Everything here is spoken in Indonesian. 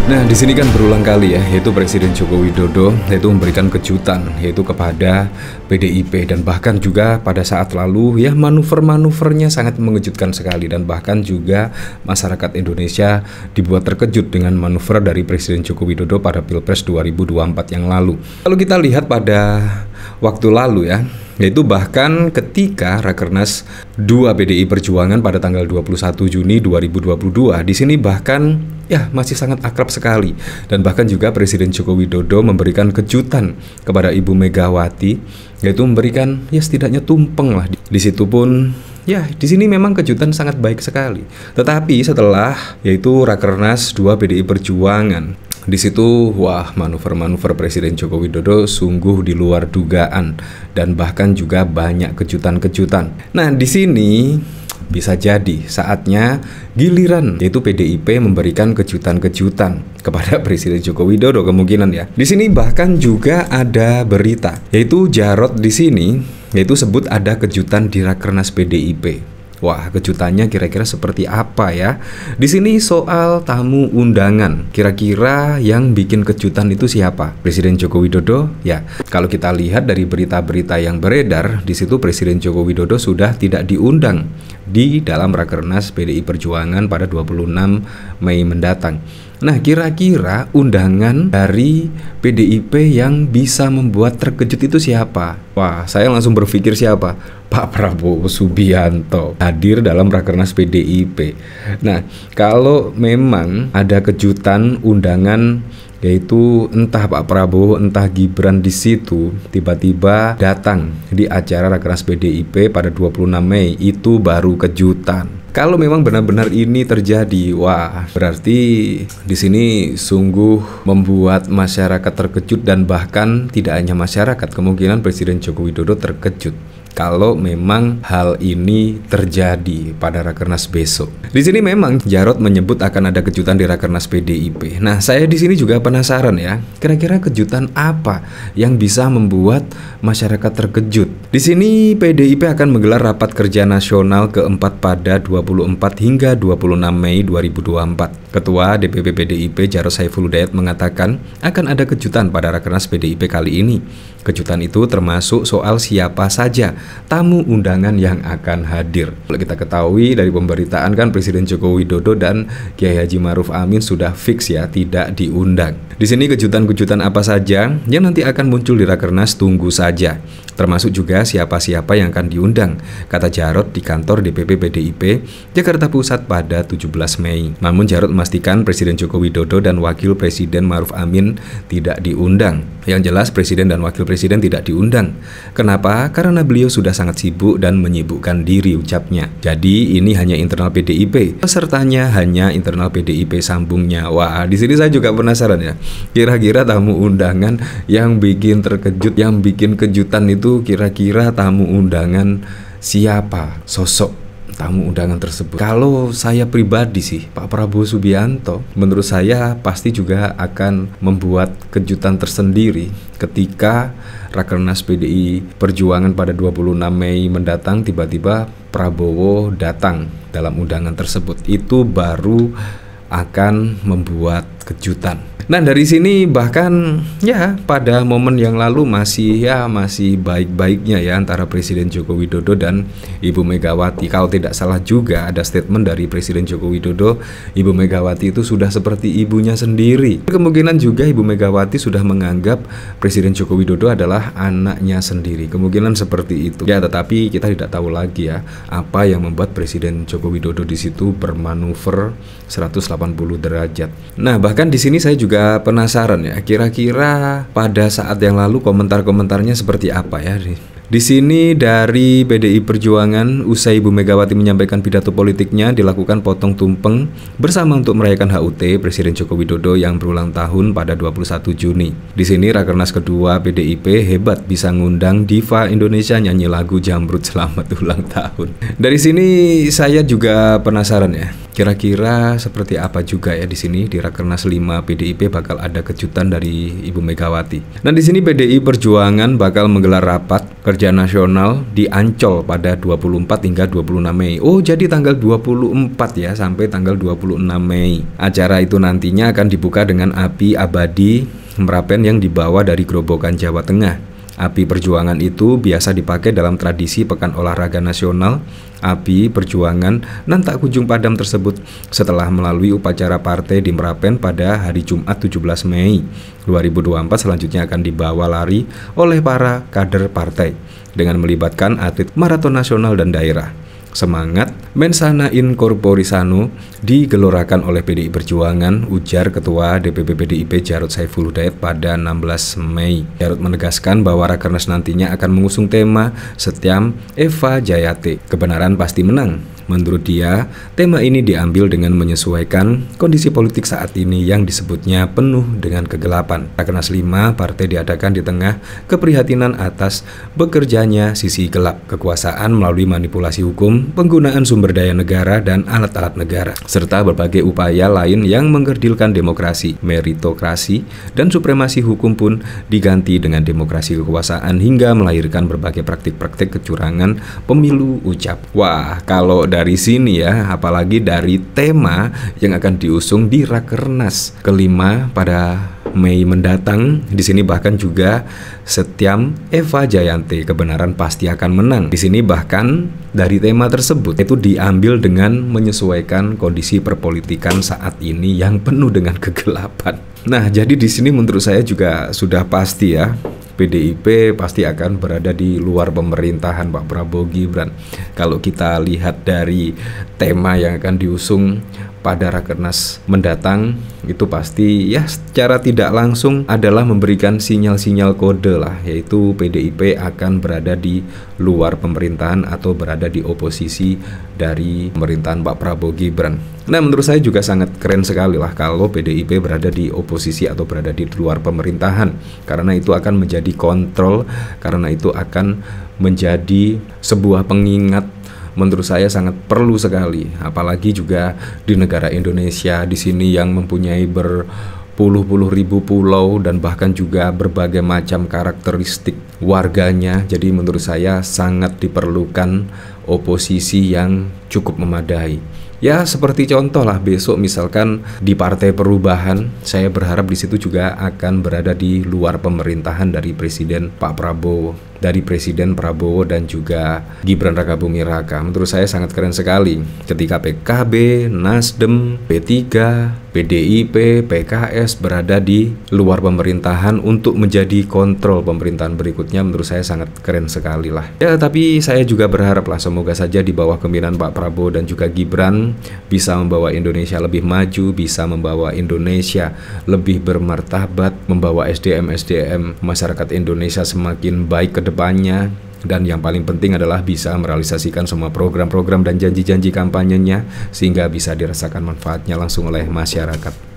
Nah, di sini kan berulang kali ya, yaitu Presiden Joko Widodo yaitu memberikan kejutan yaitu kepada PDIP, dan bahkan juga pada saat lalu ya manuver-manuvernya sangat mengejutkan sekali, dan bahkan juga masyarakat Indonesia dibuat terkejut dengan manuver dari Presiden Joko Widodo pada Pilpres 2024 yang lalu. Kalau kita lihat pada waktu lalu ya, yaitu bahkan ketika Rakernas 2 PDI Perjuangan pada tanggal 21 Juni 2022, di sini bahkan ya masih sangat akrab sekali, dan bahkan juga Presiden Joko Widodo memberikan kejutan kepada Ibu Megawati, yaitu memberikan ya setidaknya tumpeng lah. Di situ pun ya di sini memang kejutan sangat baik sekali. Tetapi setelah yaitu Rakernas 2 PDI Perjuangan, di situ wah manuver-manuver Presiden Joko Widodo sungguh di luar dugaan, dan bahkan juga banyak kejutan-kejutan. Nah, di sini bisa jadi saatnya giliran yaitu PDIP memberikan kejutan-kejutan kepada Presiden Joko Widodo kemungkinan ya. Di sini bahkan juga ada berita yaitu Jarod di sini yaitu sebut ada kejutan di Rakernas PDIP. Wah, kejutannya kira-kira seperti apa ya? Di sini soal tamu undangan. Kira-kira yang bikin kejutan itu siapa? Presiden Joko Widodo? Ya, kalau kita lihat dari berita-berita yang beredar, di situ Presiden Joko Widodo sudah tidak diundang di dalam Rakernas PDI Perjuangan pada 26 Mei mendatang. Nah, kira-kira undangan dari PDIP yang bisa membuat terkejut itu siapa? Wah, saya langsung berpikir siapa? Pak Prabowo Subianto hadir dalam Rakernas PDIP. Nah, kalau memang ada kejutan undangan yaitu entah Pak Prabowo entah Gibran di situ tiba-tiba datang di acara Rakernas PDIP pada 26 Mei, itu baru kejutan. Kalau memang benar-benar ini terjadi, wah berarti di sini sungguh membuat masyarakat terkejut, dan bahkan tidak hanya masyarakat, kemungkinan Presiden Joko Widodo terkejut kalau memang hal ini terjadi pada Rakernas besok. Di sini memang Jarod menyebut akan ada kejutan di Rakernas PDIP. Nah, saya di sini juga penasaran ya, kira-kira kejutan apa yang bisa membuat masyarakat terkejut. Di sini PDIP akan menggelar rapat kerja nasional keempat pada 24 hingga 26 Mei 2024. Ketua DPP PDIP Jarod Saiful Hidayat mengatakan akan ada kejutan pada Rakernas PDIP kali ini. Kejutan itu termasuk soal siapa saja tamu undangan yang akan hadir. Kalau kita ketahui dari pemberitaan kan Presiden Joko Widodo dan Kiai Haji Ma'ruf Amin sudah fix ya tidak diundang. Di sini kejutan-kejutan apa saja yang nanti akan muncul di Rakernas, tunggu saja. Termasuk juga siapa-siapa yang akan diundang, kata Jarod di kantor DPP PDIP Jakarta Pusat pada 17 Mei. Namun Jarod memastikan Presiden Joko Widodo dan Wakil Presiden Ma'ruf Amin tidak diundang. Yang jelas Presiden dan Wakil Presiden tidak diundang. Kenapa? Karena beliau sudah sangat sibuk dan menyibukkan diri, ucapnya. Jadi ini hanya internal PDIP. Pesertanya hanya internal PDIP, sambungnya. Wah, di sini saya juga penasaran ya. Kira-kira tamu undangan yang bikin terkejut, yang bikin kejutan itu kira-kira tamu undangan siapa? Sosok tamu undangan tersebut. Kalau saya pribadi sih, Pak Prabowo Subianto menurut saya pasti juga akan membuat kejutan tersendiri ketika Rakernas PDI Perjuangan pada 26 Mei mendatang tiba-tiba Prabowo datang dalam undangan tersebut. Itu baru akan membuat kejutan. Nah, dari sini bahkan ya pada momen yang lalu masih baik-baiknya ya antara Presiden Joko Widodo dan Ibu Megawati. Kalau tidak salah juga ada statement dari Presiden Joko Widodo, Ibu Megawati itu sudah seperti ibunya sendiri. Kemungkinan juga Ibu Megawati sudah menganggap Presiden Joko Widodo adalah anaknya sendiri. Kemungkinan seperti itu. Ya, tetapi kita tidak tahu lagi ya apa yang membuat Presiden Joko Widodo di situ bermanuver 180 derajat. Nah, bahkan di sini saya juga penasaran ya, kira-kira pada saat yang lalu komentar-komentarnya seperti apa ya. Di sini dari PDI Perjuangan, usai Ibu Megawati menyampaikan pidato politiknya, dilakukan potong tumpeng bersama untuk merayakan HUT Presiden Joko Widodo yang berulang tahun pada 21 Juni. Di sini Rakernas kedua PDIP hebat bisa ngundang diva Indonesia nyanyi lagu Jamrut selamat ulang tahun. Dari sini saya juga penasaran ya, Kira-kira seperti apa juga ya di sini di Rakernas 5 PDIP bakal ada kejutan dari Ibu Megawati. Nah, di sini PDI Perjuangan bakal menggelar rapat kerja nasional di Ancol pada 24 hingga 26 Mei. Oh, jadi tanggal 24 ya sampai tanggal 26 Mei. Acara itu nantinya akan dibuka dengan api abadi Merapen yang dibawa dari Grobogan, Jawa Tengah. Api perjuangan itu biasa dipakai dalam tradisi Pekan Olahraga Nasional. Api perjuangan nan tak kunjung padam tersebut setelah melalui upacara partai di Merapen pada hari Jumat 17 Mei 2024 selanjutnya akan dibawa lari oleh para kader partai dengan melibatkan atlet maraton nasional dan daerah. Semangat mensana in corpore sano digelorakan oleh PDI Perjuangan, ujar Ketua DPP PDIP Jarod Saiful Hidayat pada 16 Mei. Jarod menegaskan bahwa Rakernas nantinya akan mengusung tema Setyam Eva Jayate, kebenaran pasti menang. Menurut dia, tema ini diambil dengan menyesuaikan kondisi politik saat ini yang disebutnya penuh dengan kegelapan. Rakernas 5 partai diadakan di tengah keprihatinan atas bekerjanya sisi gelap kekuasaan melalui manipulasi hukum, penggunaan sumber daya negara dan alat-alat negara, serta berbagai upaya lain yang mengkerdilkan demokrasi, meritokrasi, dan supremasi hukum pun diganti dengan demokrasi kekuasaan hingga melahirkan berbagai praktik-praktik kecurangan pemilu, ucap. Wah, kalau dari sini ya, apalagi dari tema yang akan diusung di Rakernas kelima pada Mei mendatang, di sini bahkan juga Setyam Eva Jayante, kebenaran pasti akan menang. Di sini bahkan dari tema tersebut itu diambil dengan menyesuaikan kondisi perpolitikan saat ini yang penuh dengan kegelapan. Nah, jadi di sini menurut saya juga sudah pasti ya, PDIP pasti akan berada di luar pemerintahan Pak Prabowo Gibran. Kalau kita lihat dari tema yang akan diusung pada Rakernas mendatang, itu pasti ya secara tidak langsung adalah memberikan sinyal-sinyal kode lah, yaitu PDIP akan berada di luar pemerintahan atau berada di oposisi dari pemerintahan Pak Prabowo Gibran. Nah, menurut saya juga sangat keren sekali lah kalau PDIP berada di oposisi atau berada di luar pemerintahan, karena itu akan menjadi kontrol, karena itu akan menjadi sebuah pengingat. Menurut saya sangat perlu sekali, apalagi juga di negara Indonesia di sini yang mempunyai berpuluh-puluh ribu pulau dan bahkan juga berbagai macam karakteristik warganya. Jadi menurut saya sangat diperlukan oposisi yang cukup memadai. Ya, seperti contoh lah besok misalkan di Partai Perubahan, saya berharap di situ juga akan berada di luar pemerintahan dari Presiden Pak Prabowo, dari Presiden Prabowo dan juga Gibran Rakabuming Raka. Menurut saya sangat keren sekali ketika PKB, Nasdem, P3, PDIP, PKS berada di luar pemerintahan untuk menjadi kontrol pemerintahan berikutnya. Menurut saya sangat keren sekali lah. Ya, tapi saya juga berharap lah semoga saja di bawah kepemimpinan Pak Prabowo dan juga Gibran bisa membawa Indonesia lebih maju, bisa membawa Indonesia lebih bermartabat, membawa SDM masyarakat Indonesia semakin baik ke depannya, dan yang paling penting adalah bisa merealisasikan semua program-program dan janji-janji kampanyenya sehingga bisa dirasakan manfaatnya langsung oleh masyarakat.